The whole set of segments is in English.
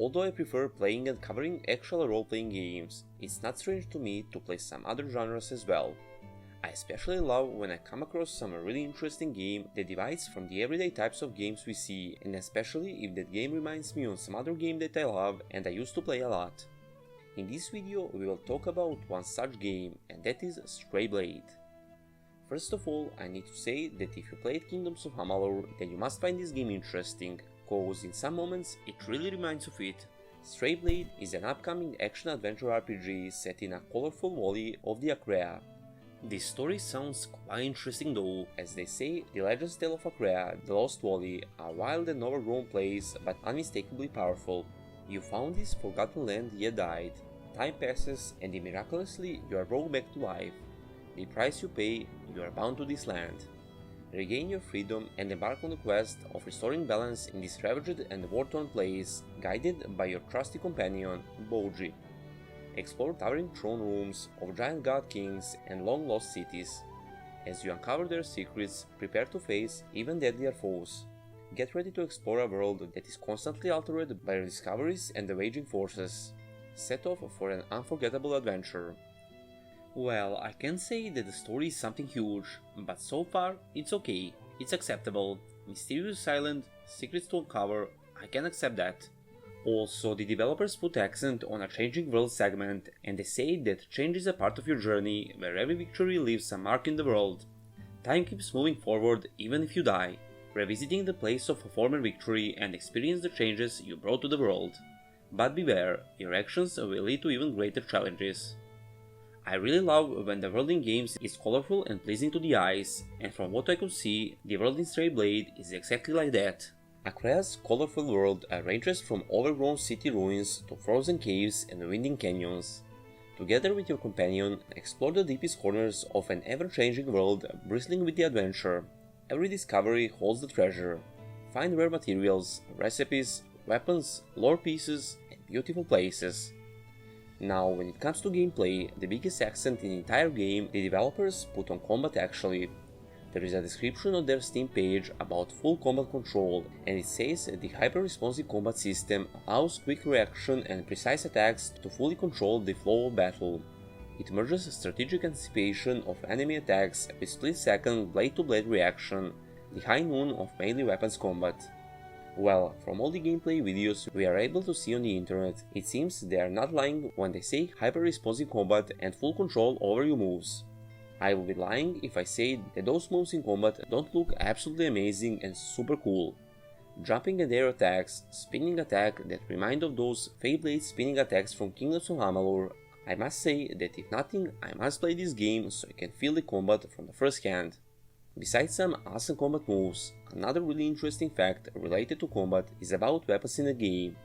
Although I prefer playing and covering actual role-playing games, it's not strange to me to play some other genres as well. I especially love when I come across some really interesting game that divides from the everyday types of games we see, and especially if that game reminds me of some other game that I love and I used to play a lot. In this video we will talk about one such game, and that is Stray Blade. First of all, I need to say that if you played Kingdoms of Amalur, then you must find this game interesting, cause in some moments it really reminds of it. Stray Blade is an upcoming action-adventure RPG set in a colorful valley of the Acrea. This story sounds quite interesting though, as they say the legends tale of Acrea, the Lost Valley, a wild and overgrown place but unmistakably powerful. You found this forgotten land yet died. Time passes and miraculously you are brought back to life. The price you pay, you are bound to this land. Regain your freedom and embark on the quest of restoring balance in this ravaged and war-torn place, guided by your trusty companion, Bojji. Explore towering throne rooms of giant god kings and long-lost cities. As you uncover their secrets, prepare to face even deadlier foes. Get ready to explore a world that is constantly altered by discoveries and the waging forces. Set off for an unforgettable adventure. Well, I can't say that the story is something huge, but so far it's okay, it's acceptable. Mysterious island, secrets to uncover, I can accept that. Also, the developers put accent on a changing world segment, and they say that change is a part of your journey, where every victory leaves a mark in the world. Time keeps moving forward even if you die, revisiting the place of a former victory and experience the changes you brought to the world. But beware, your actions will lead to even greater challenges. I really love when the world in games is colorful and pleasing to the eyes, and from what I could see, the world in Stray Blade is exactly like that. Acrea's colorful world ranges from overgrown city ruins to frozen caves and winding canyons. Together with your companion, explore the deepest corners of an ever-changing world bristling with the adventure. Every discovery holds the treasure. Find rare materials, recipes, weapons, lore pieces, and beautiful places. Now, when it comes to gameplay, the biggest accent in the entire game the developers put on combat actually. There is a description on their Steam page about full combat control, and it says the hyper-responsive combat system allows quick reaction and precise attacks to fully control the flow of battle. It merges strategic anticipation of enemy attacks with split-second blade-to-blade reaction, the high noon of melee weapons combat. Well, from all the gameplay videos we are able to see on the internet, it seems they are not lying when they say hyper-responsive combat and full control over your moves. I will be lying if I say that those moves in combat don't look absolutely amazing and super cool. Jumping and air attacks, spinning attack that remind of those Feyblade spinning attacks from Kingdoms of Amalur. I must say that if nothing, I must play this game so I can feel the combat from the first hand. Besides some awesome combat moves, another really interesting fact related to combat is about weapons in the game.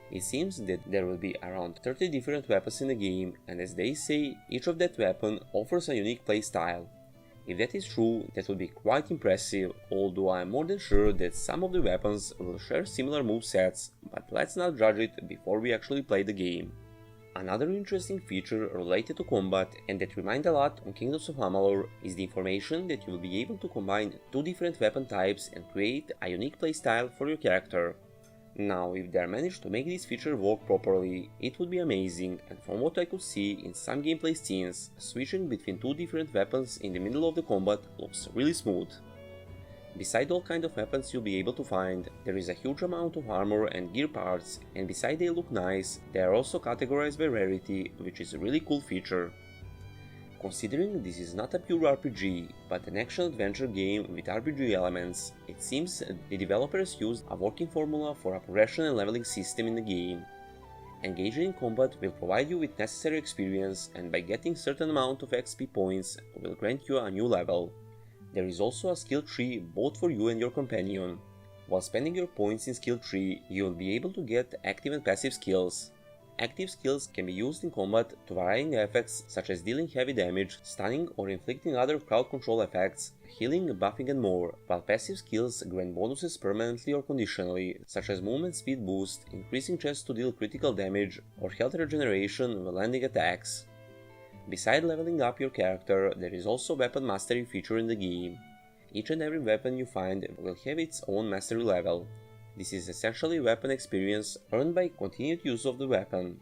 It seems that there will be around 30 different weapons in the game, and as they say, each of that weapon offers a unique playstyle. If that is true, that will be quite impressive, although I am more than sure that some of the weapons will share similar movesets, but let's not judge it before we actually play the game. Another interesting feature related to combat, and that reminds a lot on Kingdoms of Amalur, is the information that you will be able to combine two different weapon types and create a unique playstyle for your character. Now, if they managed to make this feature work properly, it would be amazing, and from what I could see in some gameplay scenes, switching between two different weapons in the middle of the combat looks really smooth. Beside all kind of weapons you'll be able to find, there is a huge amount of armor and gear parts, and beside they look nice, they are also categorized by rarity, which is a really cool feature. Considering this is not a pure RPG, but an action-adventure game with RPG elements, it seems the developers used a working formula for a progression and leveling system in the game. Engaging in combat will provide you with necessary experience, and by getting certain amount of XP points will grant you a new level. There is also a skill tree both for you and your companion. While spending your points in skill tree, you will be able to get active and passive skills. Active skills can be used in combat to varying effects such as dealing heavy damage, stunning or inflicting other crowd control effects, healing, buffing and more, while passive skills grant bonuses permanently or conditionally, such as movement speed boost, increasing chance to deal critical damage, or health regeneration when landing attacks. Besides leveling up your character, there is also a weapon mastery feature in the game. Each and every weapon you find will have its own mastery level. This is essentially weapon experience earned by continued use of the weapon.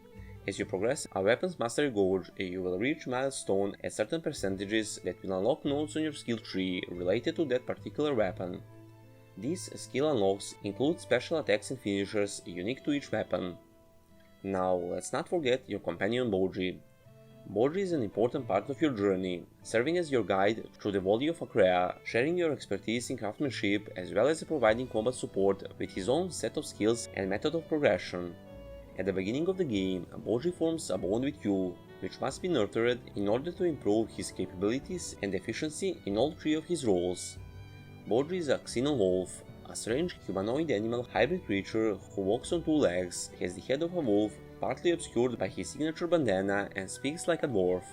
As you progress a weapon's mastery gauge, you will reach milestone at certain percentages that will unlock nodes on your skill tree related to that particular weapon. These skill unlocks include special attacks and finishers unique to each weapon. Now let's not forget your companion Boji. Boji is an important part of your journey, serving as your guide through the Valley of Acrea, sharing your expertise in craftsmanship as well as providing combat support with his own set of skills and method of progression. At the beginning of the game, Boji forms a bond with you, which must be nurtured in order to improve his capabilities and efficiency in all three of his roles. Boji is a Xenon wolf, a strange humanoid animal hybrid creature who walks on two legs, has the head of a wolf, partly obscured by his signature bandana, and speaks like a dwarf.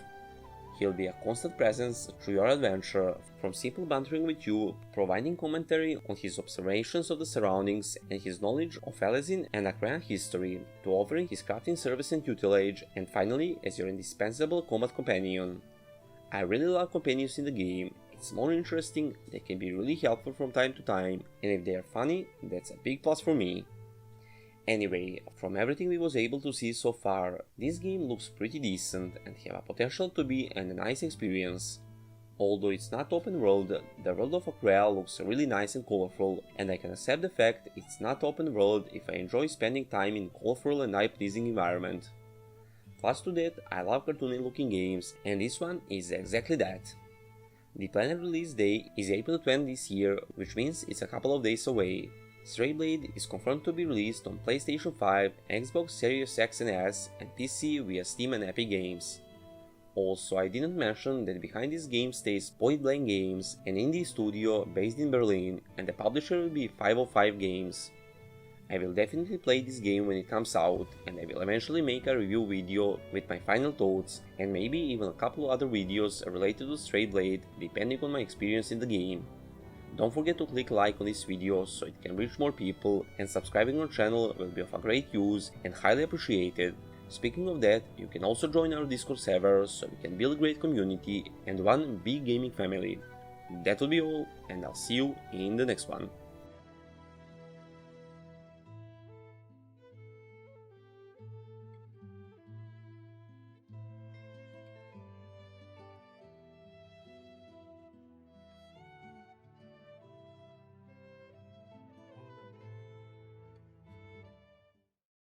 He'll be a constant presence through your adventure, from simple bantering with you, providing commentary on his observations of the surroundings and his knowledge of Alezin and Acrean history, to offering his crafting service and tutelage, and finally as your indispensable combat companion. I really love companions in the game. It's more interesting, they can be really helpful from time to time, and if they are funny, that's a big plus for me. Anyway, from everything we was able to see so far, this game looks pretty decent and have a potential to be a nice experience. Although it's not open world, the world of Acrea looks really nice and colorful, and I can accept the fact it's not open world if I enjoy spending time in colorful and eye-pleasing environment. Plus to that, I love cartoony looking games, and this one is exactly that. The planned release day is April 20 this year, which means it's a couple of days away. Stray Blade is confirmed to be released on PlayStation 5, Xbox Series X and S, and PC via Steam and Epic Games. Also, I didn't mention that behind this game stays Point Blank Games, an indie studio based in Berlin, and the publisher will be 505 Games. I will definitely play this game when it comes out, and I will eventually make a review video with my final thoughts, and maybe even a couple other videos related to Stray Blade, depending on my experience in the game. Don't forget to click like on this video so it can reach more people, and subscribing our channel will be of a great use and highly appreciated. Speaking of that, you can also join our Discord server so we can build a great community and one big gaming family. That will be all, and I'll see you in the next one.